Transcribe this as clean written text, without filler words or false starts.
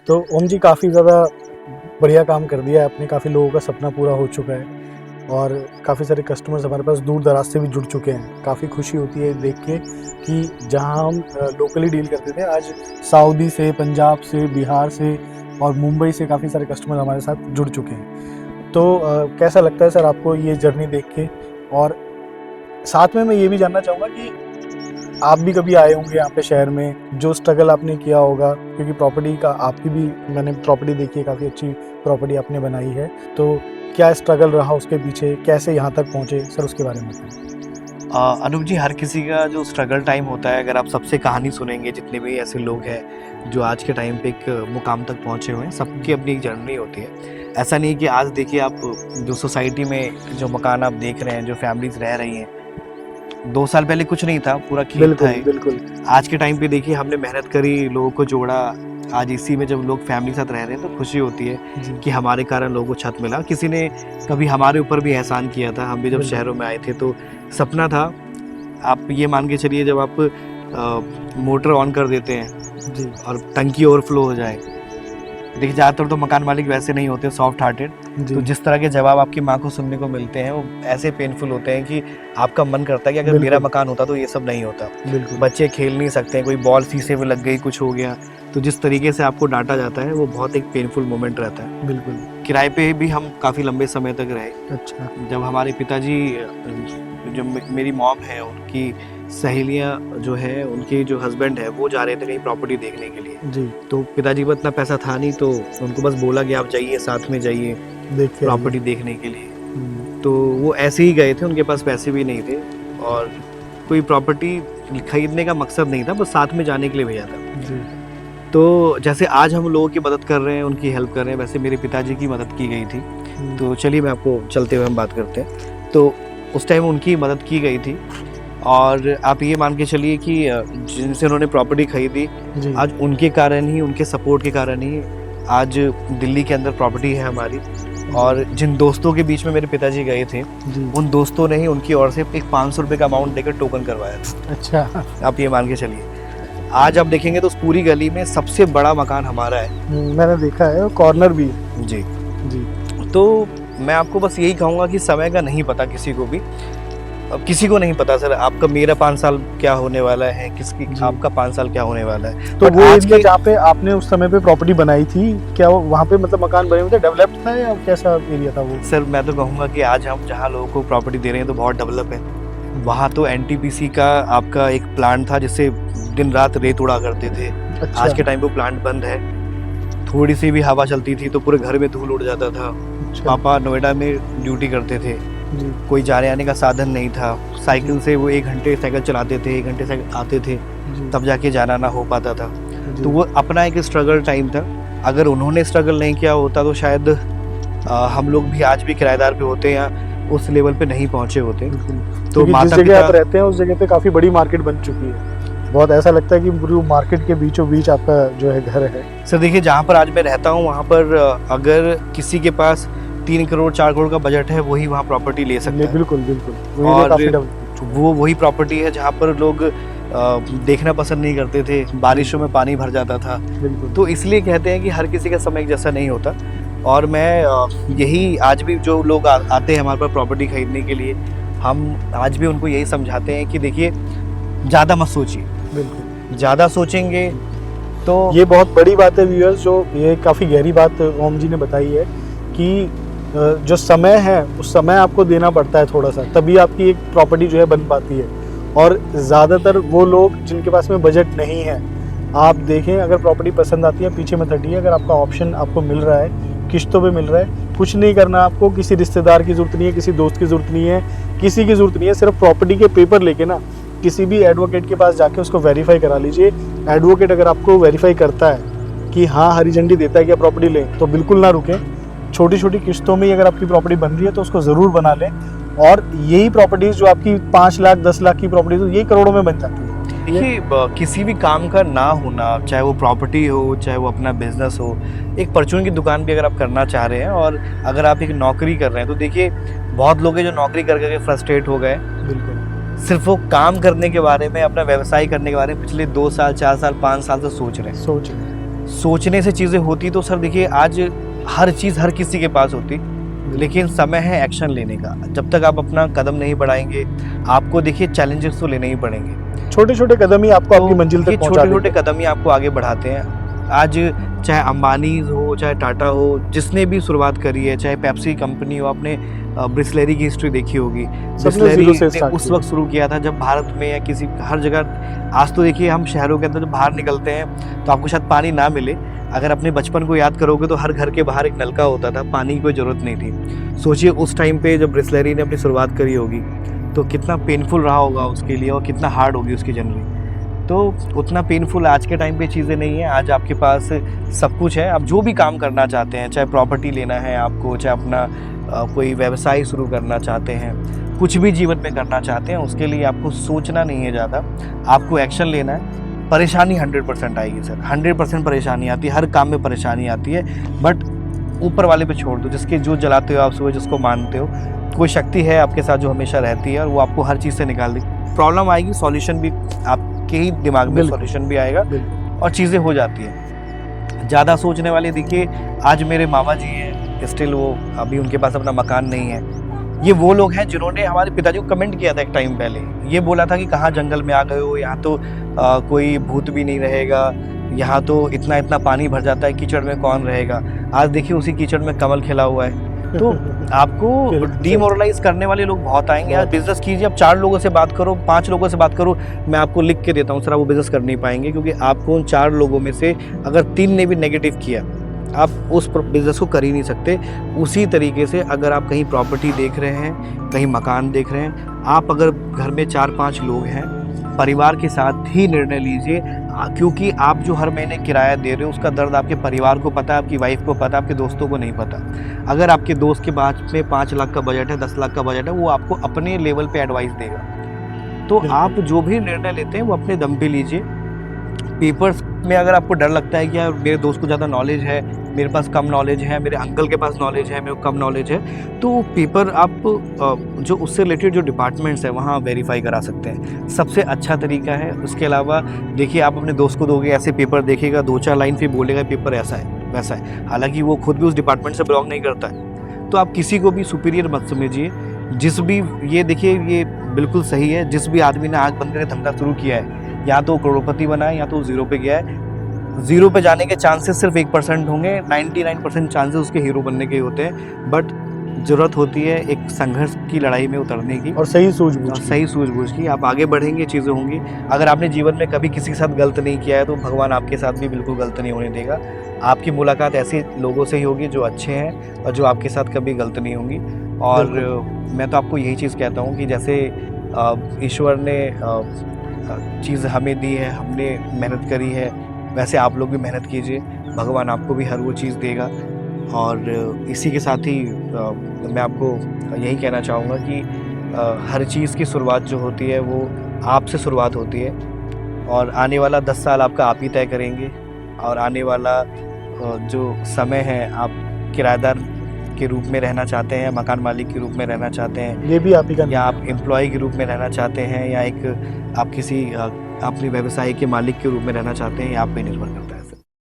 तो ओम जी काफ़ी ज़्यादा बढ़िया काम कर दिया है आपने, काफ़ी लोगों का सपना पूरा हो चुका है और काफ़ी सारे कस्टमर्स हमारे पास दूर दराज से भी जुड़ चुके हैं। काफ़ी खुशी होती है देख के कि जहां हम लोकली डील करते थे, आज सऊदी से, पंजाब से, बिहार से और मुंबई से काफ़ी सारे कस्टमर हमारे साथ जुड़ चुके हैं। तो कैसा लगता है सर आपको ये जर्नी देख के? और साथ में मैं ये भी जानना चाहूँगा कि आप भी कभी आए होंगे यहाँ पे शहर में, जो स्ट्रगल आपने किया होगा, क्योंकि प्रॉपर्टी का आपकी भी, मैंने प्रॉपर्टी देखी है, काफ़ी अच्छी प्रॉपर्टी आपने बनाई है, तो क्या स्ट्रगल रहा उसके पीछे, कैसे यहाँ तक पहुँचे सर, उसके बारे में बताएं। अनूप जी, हर किसी का जो स्ट्रगल टाइम होता है, अगर आप सबसे कहानी सुनेंगे, जितने भी ऐसे लोग हैं जो आज के टाइम पे एक मुकाम तक पहुँचे हुए हैं, सबकी अपनी एक जर्नी होती है। ऐसा नहीं है कि आज देखिए आप जो सोसाइटी में जो मकान आप देख रहे हैं, जो फैमिलीज रह रही हैं, 2 साल पहले कुछ नहीं था, पूरा खेत था। बिल्कुल बिल्कुल। आज के टाइम पे देखिए हमने मेहनत करी, लोगों को जोड़ा, आज इसी में जब लोग फैमिली के साथ रह रहे हैं तो खुशी होती है कि हमारे कारण लोगों को छत मिला। किसी ने कभी हमारे ऊपर भी एहसान किया था, हम भी जब शहरों में आए थे तो सपना था, आप ये मान के चलिए, जब आप मोटर ऑन कर देते हैं जी और टंकी ओवरफ्लो हो जाए, देखिए ज़्यादातर तो मकान मालिक वैसे नहीं होते, सॉफ्ट हार्टेड, तो जिस तरह के जवाब आपकी माँ को सुनने को मिलते हैं वो ऐसे पेनफुल होते हैं कि आपका मन करता है कि अगर मेरा मकान होता तो ये सब नहीं होता। बच्चे खेल नहीं सकते, कोई बॉल शीशे में लग गई, कुछ हो गया, तो जिस तरीके से आपको डांटा जाता है वो बहुत एक पेनफुल मोमेंट रहता है। बिल्कुल। किराए पे भी हम काफ़ी लंबे समय तक रहे। अच्छा। जब हमारे पिताजी, जो मेरी मॉम है, उनकी सहेलियाँ जो है, उनके जो हस्बैंड है, वो जा रहे थे कहीं प्रॉपर्टी देखने के लिए जी। तो पिताजी को इतना पैसा था नहीं, तो उनको बस बोला कि आप जाइए, साथ में जाइए प्रॉपर्टी देखने के लिए। तो वो ऐसे ही गए थे, उनके पास पैसे भी नहीं थे और कोई प्रॉपर्टी खरीदने का मकसद नहीं था, बस साथ में जाने के लिए भेजा था। जी। तो जैसे आज हम लोगों की मदद कर रहे हैं, उनकी हेल्प कर रहे हैं, वैसे मेरे पिताजी की मदद की गई थी। तो चलिए मैं आपको चलते हुए हम बात करते हैं। तो उस टाइम उनकी मदद की गई थी और आप ये मान के चलिए कि जिनसे उन्होंने प्रॉपर्टी खरीदी, आज उनके कारण ही, उनके सपोर्ट के कारण ही आज दिल्ली के अंदर प्रॉपर्टी है हमारी। और जिन दोस्तों के बीच में मेरे पिताजी गए थे, उन दोस्तों ने ही उनकी ओर से एक 500 रुपये का अमाउंट देकर टोकन करवाया था। अच्छा। आप ये मान के चलिए, आज आप देखेंगे तो उस पूरी गली में सबसे बड़ा मकान हमारा है। मैंने देखा है, कॉर्नर भी। जी जी। तो मैं आपको बस यही कहूँगा कि समय का नहीं पता किसी को भी। अब किसी को नहीं पता सर, आपका, मेरा 5 साल क्या होने वाला है, किसकी आपका 5 साल क्या होने वाला है। तो वो एरिया जहाँ पे आपने उस समय पे प्रॉपर्टी बनाई थी, क्या वहाँ पे मतलब मकान बने हुए थे, डेवलप्ड था या कैसा एरिया था वो? सर मैं तो कहूँगा कि आज हम जहाँ लोगों को प्रॉपर्टी दे रहे हैं तो बहुत डेवलप है। वहाँ तो NTPC का आपका एक प्लांट था जिससे दिन रात रेत उड़ा करते थे। अच्छा। आज के टाइम पे प्लांट बंद है, थोड़ी सी भी हवा चलती थी तो पूरे घर में धूल उड़ जाता था। अच्छा। पापा नोएडा में ड्यूटी करते थे, कोई जाने आने का साधन नहीं था, साइकिल से वो 1 घंटे साइकिल चलाते थे, 1 घंटे साइकिल आते थे, तब जाके जाना ना हो पाता था। तो वो अपना एक स्ट्रगल टाइम था। अगर उन्होंने स्ट्रगल नहीं किया होता तो शायद हम लोग भी आज भी किराएदार पे होते या उस लेवल पे नहीं पहुंचे होते। तो जिस जगह आप रहते हैं उस जगह पे काफी बड़ी मार्केट बन चुकी है, बहुत ऐसा लगता है कि पूरी मार्केट के बीचों बीच आपका जो है घर है। सर देखिए, जहाँ पर आज मैं रहता हूँ वहाँ पर अगर किसी के पास 3 करोड़ 4 करोड़ का बजट है, वही वहाँ प्रॉपर्टी ले सकता है। बिल्कुल बिल्कुल। और वो वही प्रॉपर्टी है जहाँ पर लोग देखना पसंद नहीं करते थे, बारिशों में पानी भर जाता था। तो इसलिए कहते हैं कि हर किसी का समय जैसा नहीं होता। और मैं यही आज भी जो लोग आते हैं हमारे पास प्रॉपर्टी खरीदने के लिए, हम आज भी उनको यही समझाते हैं कि देखिए ज़्यादा मत सोचिए, बिल्कुल ज़्यादा सोचेंगे तो ये बहुत बड़ी बात है व्यूअर्स, जो ये काफ़ी गहरी बात ओम जी ने बताई है कि जो समय है उस समय आपको देना पड़ता है थोड़ा सा, तभी आपकी एक प्रॉपर्टी जो है बन पाती है। और ज़्यादातर वो लोग जिनके पास में बजट नहीं है, आप देखें अगर प्रॉपर्टी पसंद आती है पीछे मत हटिए, अगर आपका ऑप्शन आपको मिल रहा है, किस्तों पे मिल रहा है, कुछ नहीं करना आपको, किसी रिश्तेदार की ज़रूरत नहीं है, किसी दोस्त की ज़रूरत नहीं है, किसी की ज़रूरत नहीं है, सिर्फ प्रॉपर्टी के पेपर लेके ना किसी भी एडवोकेट के पास जाके उसको वेरीफाई करा लीजिए। एडवोकेट अगर आपको वेरीफाई करता है कि हाँ हरी झंडी देता है कि आप प्रॉपर्टी लें, तो बिल्कुल ना रुकें। छोटी छोटी किस्तों में ही अगर आपकी प्रॉपर्टी बन रही है तो उसको ज़रूर बना लें। और यही प्रॉपर्टीज़ जो आपकी 5 लाख 10 लाख की प्रॉपर्टीज, यही करोड़ों में बन जाती है। देखिए, किसी भी काम का ना होना, चाहे वो प्रॉपर्टी हो, चाहे वो अपना बिजनेस हो, एक परचून की दुकान भी अगर आप करना चाह रहे हैं और अगर आप एक नौकरी कर रहे हैं, तो देखिए बहुत लोग हैं जो नौकरी कर करके फ्रस्ट्रेट हो गए। बिल्कुल। सिर्फ वो काम करने के बारे में, अपना व्यवसाय करने के बारे में पिछले 2 साल 4 साल 5 साल से सोच रहे हैं। सोचने से चीज़ें होती तो सर देखिए आज हर चीज़ हर किसी के पास होती, लेकिन समय है एक्शन लेने का। जब तक आप अपना कदम नहीं बढ़ाएंगे, आपको देखिए चैलेंजेस तो लेने ही पड़ेंगे। छोटे छोटे कदम ही आपको आपकी मंजिल तक पहुंचा छोटे छोटे कदम ही आपको आगे बढ़ाते हैं। आज चाहे अंबानी हो, चाहे टाटा हो, जिसने भी शुरुआत करी है, चाहे पेप्सी कंपनी हो, आपने ब्रिसलेरी की हिस्ट्री देखी होगी। ब्रिसलेरी ने उस वक्त शुरू किया था जब भारत में या किसी हर जगह, आज तो देखिए हम शहरों के अंदर जब बाहर निकलते हैं तो आपको शायद पानी ना मिले। अगर अपने बचपन को याद करोगे तो हर घर के बाहर एक नलका होता था, पानी की कोई ज़रूरत नहीं थी। सोचिए उस टाइम पे जब ब्रिसलेरी ने अपनी शुरुआत करी होगी तो कितना पेनफुल रहा होगा उसके लिए और कितना हार्ड होगी उसकी जर्नी। तो उतना पेनफुल आज के टाइम पे चीज़ें नहीं है। आज आपके पास सब कुछ है। आप जो भी काम करना चाहते हैं, चाहे प्रॉपर्टी लेना है आपको, चाहे अपना कोई व्यवसाय शुरू करना चाहते हैं, कुछ भी जीवन में करना चाहते हैं, उसके लिए आपको सोचना नहीं है ज़्यादा, आपको एक्शन लेना है। परेशानी 100% आएगी सर, 100% परेशानी आती है, हर काम में परेशानी आती है, बट ऊपर वाले पे छोड़ दो। जिसके जो जलाते हो आप सुबह, जिसको मानते हो, कोई शक्ति है आपके साथ जो हमेशा रहती है और वो आपको हर चीज़ से निकाल देगी। प्रॉब्लम आएगी, सॉल्यूशन भी आपके ही दिमाग में सॉल्यूशन भी आएगा और चीज़ें हो जाती हैं। ज़्यादा सोचने वाले देखिए, आज मेरे मामा जी हैं, स्टिल वो अभी उनके पास अपना मकान नहीं है। ये वो लोग हैं जिन्होंने हमारे पिताजी को कमेंट किया था एक टाइम पहले, ये बोला था कि कहाँ जंगल में आ गए हो, यहाँ तो कोई भूत भी नहीं रहेगा, यहाँ तो इतना इतना पानी भर जाता है, कीचड़ में कौन रहेगा। आज देखिए उसी कीचड़ में कमल खिला हुआ है। तो आपको डीमोरलाइज करने वाले लोग बहुत आएंगे। आज बिजनेस कीजिए, आप 4 लोगों से बात करो, 5 लोगों से बात करो, मैं आपको लिख के देता हूँ सर, आप वो बिजनेस कर नहीं पाएंगे, क्योंकि आपको उन 4 लोगों में से अगर 3 ने भी नेगेटिव किया, आप उस बिज़नेस को कर ही नहीं सकते। उसी तरीके से अगर आप कहीं प्रॉपर्टी देख रहे हैं, कहीं मकान देख रहे हैं, आप अगर घर में 4-5 लोग हैं, परिवार के साथ ही निर्णय लीजिए, क्योंकि आप जो हर महीने किराया दे रहे हो उसका दर्द आपके परिवार को पता है, आपकी वाइफ को पता है, आपके दोस्तों को नहीं पता। अगर आपके दोस्त के पास में 5 लाख का बजट है, 10 लाख का बजट है, वो आपको अपने लेवल पे एडवाइस देगा। तो आप जो भी निर्णय लेते हैं वो अपने दम पे लीजिए। पेपर्स में अगर आपको डर लगता है कि यार मेरे दोस्त को ज़्यादा नॉलेज है, मेरे पास कम नॉलेज है, मेरे अंकल के पास नॉलेज है, मेरे को कम नॉलेज है, तो पेपर आप जो उससे रिलेटेड जो डिपार्टमेंट्स हैं वहाँ वेरीफाई करा सकते हैं। सबसे अच्छा तरीका है। उसके अलावा देखिए, आप अपने दोस्त को दोगे, ऐसे पेपर देखेगा, 2-4 लाइन फिर बोलेगा पेपर ऐसा है वैसा है, हालांकि वो खुद भी उस डिपार्टमेंट से बिलोंग नहीं करता है। तो आप किसी को भी सुपीरियर मत समझिए। जिस भी, ये देखिए ये बिल्कुल सही है, जिस भी आदमी ने आज बंदे ने धंधा शुरू किया है, या तो करोड़पति बना है या तो 0 पे गया है। 0 पे जाने के चांसेस सिर्फ 1% होंगे, 99% चांसेस उसके हीरो बनने के होते हैं। बट ज़रूरत होती है एक संघर्ष की लड़ाई में उतरने की और सही सूझबूझ की। आप आगे बढ़ेंगे, चीज़ें होंगी। अगर आपने जीवन में कभी किसी के साथ गलत नहीं किया है तो भगवान आपके साथ भी बिल्कुल गलत नहीं होने देगा। आपकी मुलाकात ऐसे लोगों से ही होगी जो अच्छे हैं और जो आपके साथ कभी गलत नहीं होंगी। और मैं तो आपको यही चीज़ कहता हूँ कि जैसे ईश्वर ने चीज़ हमें दी है, हमने मेहनत करी है, वैसे आप लोग भी मेहनत कीजिए, भगवान आपको भी हर वो चीज़ देगा। और इसी के साथ ही मैं आपको यही कहना चाहूँगा कि हर चीज़ की शुरुआत जो होती है वो आपसे शुरुआत होती है, और आने वाला 10 साल आपका आप ही तय करेंगे। और आने वाला जो समय है, आप किराएदार के रूप में रहना चाहते हैं, मकान मालिक के रूप में रहना चाहते हैं, ये भी आप ही का, या आप एम्प्लॉय के रूप में रहना चाहते हैं, या एक आप किसी अपने व्यवसाय के मालिक के रूप में रहना चाहते हैं, ये आप पे निर्भर करता है।